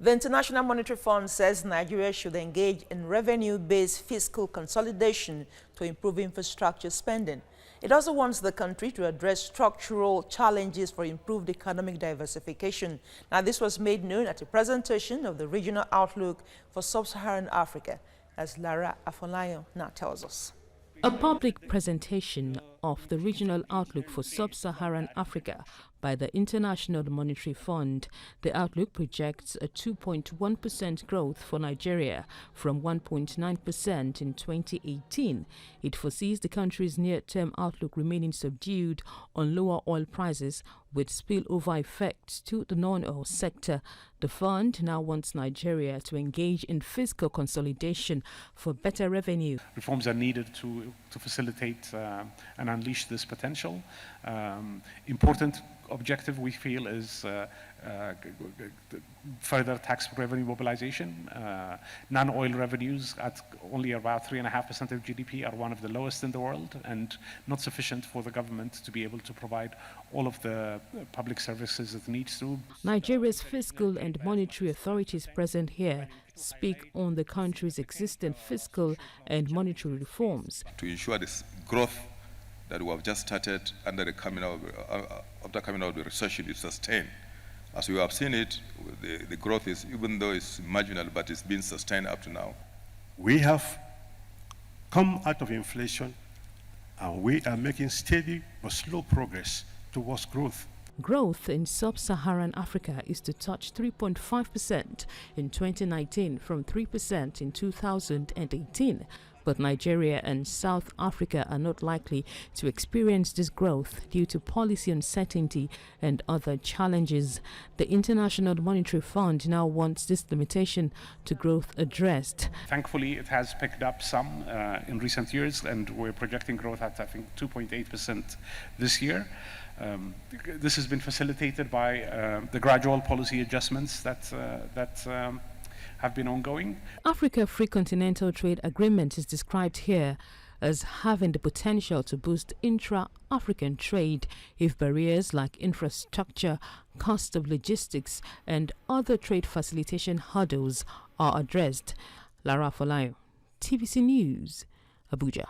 The International Monetary Fund says Nigeria should engage in revenue-based fiscal consolidation to improve infrastructure spending. It also wants the country to address structural challenges for improved economic diversification. Now, this was made known at a presentation of the Regional Outlook for Sub-Saharan Africa, as Lara Afolayan now tells us. A public presentation of the Regional Outlook for Sub-Saharan Africa by the International Monetary Fund. The outlook projects a 2.1% growth for Nigeria from 1.9% in 2018. It foresees the country's near-term outlook remaining subdued on lower oil prices with spillover effects to the non-oil sector. The fund now wants Nigeria to engage in fiscal consolidation for better revenue. Reforms are needed to facilitate and unleash this potential. Important objective, we feel, is further tax revenue mobilization. Non-oil revenues at only about 3.5% of GDP are one of the lowest in the world and not sufficient for the government to be able to provide all of the public services it needs to. Nigeria's fiscal and monetary authorities present here speak on the country's existing fiscal and monetary reforms. To ensure this growth that we have just started under the after coming out of the recession is sustained. As we have seen it, the growth is, even though it's marginal, but it's been sustained up to now. We have come out of inflation and we are making steady but slow progress towards growth. Growth in sub-Saharan Africa is to touch 3.5% in 2019 from 3% in 2018. But Nigeria and South Africa are not likely to experience this growth due to policy uncertainty and other challenges. The International Monetary Fund now wants this limitation to growth addressed. Thankfully, it has picked up some in recent years, and we're projecting growth at, I think, 2.8% this year. This has been facilitated by the gradual policy adjustments that have been ongoing. Africa Free Continental Trade Agreement is described here as having the potential to boost intra-African trade if barriers like infrastructure, cost of logistics, and other trade facilitation hurdles are addressed. Lara Afolayan, TVC News, Abuja.